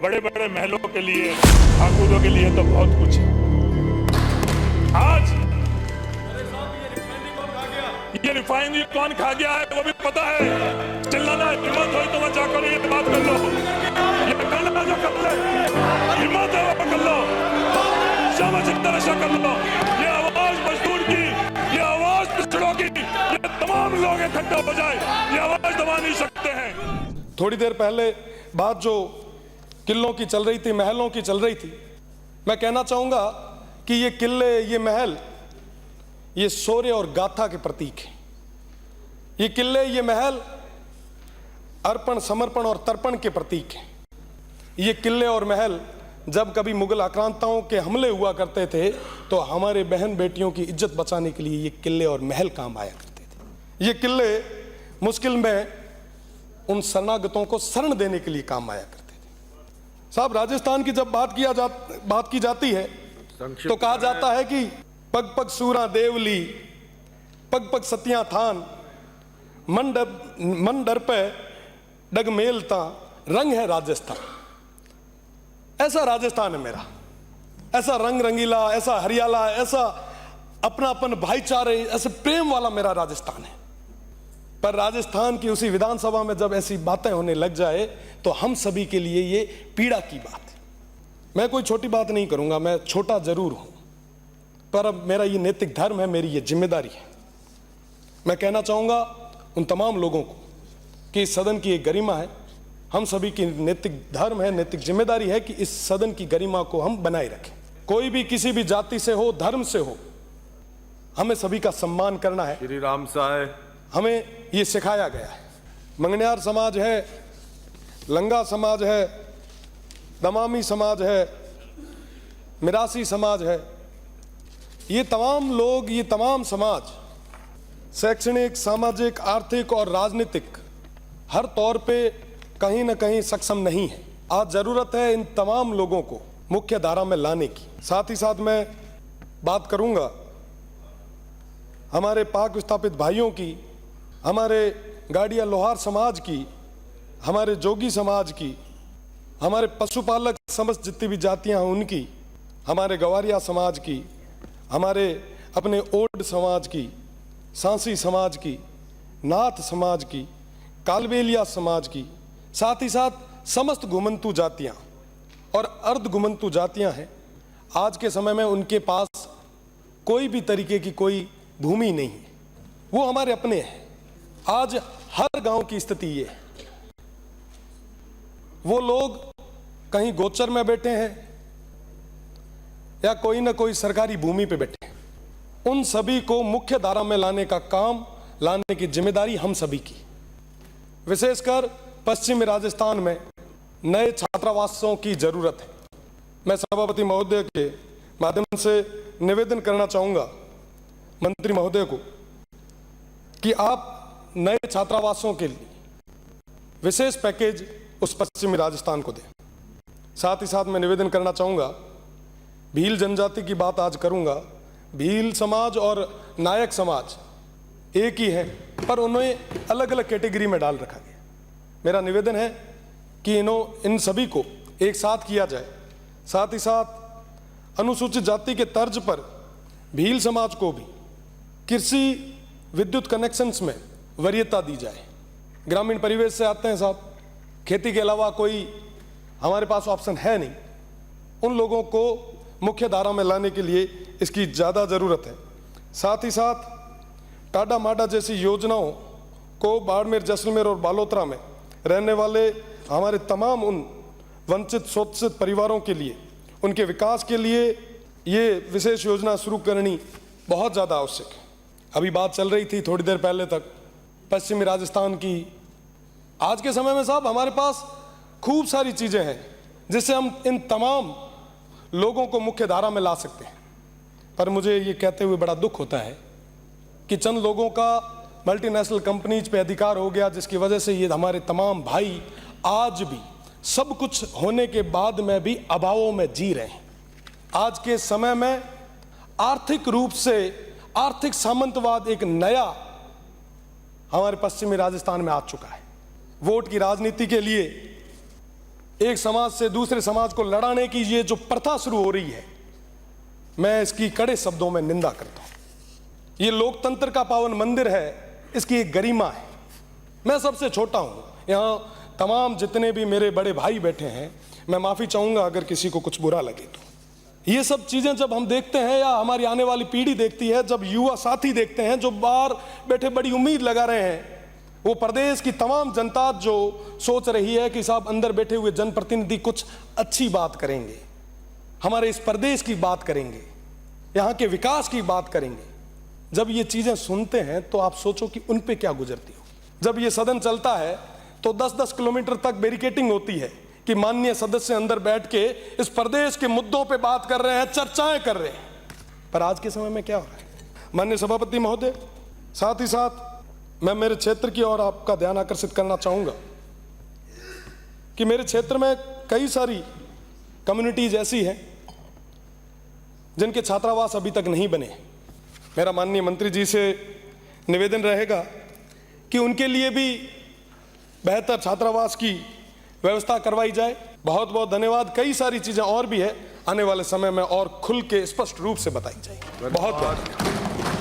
बड़े बड़े महलों के लिए, ठाकुरों के लिए तो बहुत कुछ है। आज ये रिफाइनरी कौन खा गया है वो भी पता है। चिल्लाना हिम्मत हो तो मैं जाकर ये बात कर लो, ये करना जो कर ले, हिम्मत है वो कर लो, शामा चित्ता नशा कर लो। ये आवाज मजदूर की, ये आवाज पिछड़ों की, ये तमाम लोग इकट्ठे हो जाए, ये आवाज दबा नहीं सकते हैं। थोड़ी देर पहले बात जो किलों की चल रही थी, महलों की चल रही थी, मैं कहना चाहूंगा कि ये किले, ये महल, ये शौर्य और गाथा के प्रतीक हैं। ये किले, ये महल अर्पण, समर्पण और तर्पण के प्रतीक हैं। ये किले और महल जब कभी मुगल आक्रांताओं के हमले हुआ करते थे तो हमारे बहन बेटियों की इज्जत बचाने के लिए ये किले और महल काम आया करते थे। ये किले मुश्किल में उन शरणागतों को शरण देने के लिए काम आया करते थे। साहब, राजस्थान की जब बात की जाती है तो कहा जाता है कि पग पग सूरा देवली, पग पग सतिया थान, मन डर पे डग मेलता, रंग है राजस्थान। ऐसा राजस्थान है मेरा, ऐसा रंग रंगीला, ऐसा हरियाला, ऐसा अपनापन, भाईचारे, ऐसे प्रेम वाला मेरा राजस्थान है। पर राजस्थान की उसी विधानसभा में जब ऐसी बातें होने लग जाए तो हम सभी के लिए ये पीड़ा की बात है। मैं कोई छोटी बात नहीं करूंगा, मैं छोटा जरूर हूं, पर अब मेरा ये नैतिक धर्म है, मेरी ये जिम्मेदारी है। मैं कहना चाहूंगा उन तमाम लोगों को कि इस सदन की एक गरिमा है, हम सभी की नैतिक धर्म है, नैतिक जिम्मेदारी है कि इस सदन की गरिमा को हम बनाए रखें। कोई भी किसी भी जाति से हो, धर्म से हो, हमें सभी का सम्मान करना है। श्री राम साहब, हमें ये सिखाया गया है। मंगनियार समाज है, लंगा समाज है, दमामी समाज है, मिरासी समाज है, ये तमाम लोग, ये तमाम समाज शैक्षणिक, सामाजिक, आर्थिक और राजनीतिक हर तौर पे कहीं ना कहीं सक्षम नहीं है। आज जरूरत है इन तमाम लोगों को मुख्य धारा में लाने की। साथ ही साथ मैं बात करूंगा हमारे पाक विस्थापित भाइयों की, हमारे गाड़िया लोहार समाज की, हमारे जोगी समाज की, हमारे पशुपालक समस्त जितनी भी जातियां हैं उनकी, हमारे गवारिया समाज की, हमारे अपने ओड समाज की, सांसी समाज की, नाथ समाज की, कालबेलिया समाज की, साथ ही साथ समस्त घुमंतु जातियां और अर्ध घुमंतु जातियां हैं। आज के समय में उनके पास कोई भी तरीके की कोई भूमि नहीं है, वो हमारे अपने हैं। आज हर गांव की स्थिति ये है, वो लोग कहीं गोचर में बैठे हैं या कोई ना कोई सरकारी भूमि पे बैठे हैं। उन सभी को मुख्य धारा में लाने का काम, लाने की जिम्मेदारी हम सभी की। विशेषकर पश्चिमी राजस्थान में नए छात्रावासों की जरूरत है। मैं सभापति महोदय के माध्यम से निवेदन करना चाहूंगा मंत्री महोदय को कि आप नए छात्रावासों के लिए विशेष पैकेज उस पश्चिमी राजस्थान को दें। साथ ही साथ मैं निवेदन करना चाहूंगा, भील जनजाति की बात आज करूंगा। भील समाज और नायक समाज एक ही है, पर उन्हें अलग अलग कैटेगरी में डाल रखा गया। मेरा निवेदन है कि इन सभी को एक साथ किया जाए। साथ ही साथ अनुसूचित जाति के तर्ज पर भील समाज को भी कृषि विद्युत कनेक्शंस में वरीयता दी जाए। ग्रामीण परिवेश से आते हैं साहब, खेती के अलावा कोई हमारे पास ऑप्शन है नहीं। उन लोगों को मुख्य धारा में लाने के लिए इसकी ज़्यादा ज़रूरत है। साथ ही साथ टाडा माडा जैसी योजनाओं को बाड़मेर, जैसलमेर और बालोतरा में रहने वाले हमारे तमाम उन वंचित शोषित परिवारों के लिए, उनके विकास के लिए ये विशेष योजना शुरू करनी बहुत ज़्यादा आवश्यक है। अभी बात चल रही थी थोड़ी देर पहले तक पश्चिमी राजस्थान की। आज के समय में साहब हमारे पास खूब सारी चीज़ें हैं जिससे हम इन तमाम लोगों को मुख्य धारा में ला सकते हैं। पर मुझे ये कहते हुए बड़ा दुख होता है कि चंद लोगों का मल्टीनेशनल कंपनीज पे अधिकार हो गया, जिसकी वजह से ये हमारे तमाम भाई आज भी सब कुछ होने के बाद में भी अभावों में जी रहे हैं। आज के समय में आर्थिक रूप से आर्थिक सामंतवाद एक नया हमारे पश्चिमी राजस्थान में आ चुका है। वोट की राजनीति के लिए एक समाज से दूसरे समाज को लड़ाने की ये जो प्रथा शुरू हो रही है, मैं इसकी कड़े शब्दों में निंदा करता हूं। ये लोकतंत्र का पावन मंदिर है, इसकी एक गरिमा है। मैं सबसे छोटा हूं, यहां तमाम जितने भी मेरे बड़े भाई बैठे हैं, मैं माफी चाहूंगा अगर किसी को कुछ बुरा लगे तो। ये सब चीजें जब हम देखते हैं या हमारी आने वाली पीढ़ी देखती है, जब युवा साथी देखते हैं जो बाहर बैठे बड़ी उम्मीद लगा रहे हैं, वो प्रदेश की तमाम जनता जो सोच रही है कि साहब अंदर बैठे हुए जनप्रतिनिधि कुछ अच्छी बात करेंगे, हमारे इस प्रदेश की बात करेंगे, यहाँ के विकास की बात करेंगे, जब ये चीजें सुनते हैं तो आप सोचो कि उन पे क्या गुजरती हो। जब ये सदन चलता है तो 10-10 किलोमीटर तक बैरिकेटिंग होती है कि माननीय सदस्य अंदर बैठ के इस प्रदेश के मुद्दों पे बात कर रहे हैं, चर्चाएं कर रहे हैं। पर आज के समय में क्या हो रहा है? माननीय सभापति महोदय, साथ ही साथ मैं मेरे क्षेत्र की ओर आपका ध्यान आकर्षित करना चाहूंगा कि मेरे क्षेत्र में कई सारी कम्युनिटीज ऐसी हैं जिनके छात्रावास अभी तक नहीं बने। मेरा माननीय मंत्री जी से निवेदन रहेगा कि उनके लिए भी बेहतर छात्रावास की व्यवस्था करवाई जाए। बहुत बहुत धन्यवाद। कई सारी चीजें और भी है, आने वाले समय में और खुल के स्पष्ट रूप से बताई जाएगी। बहुत बहुत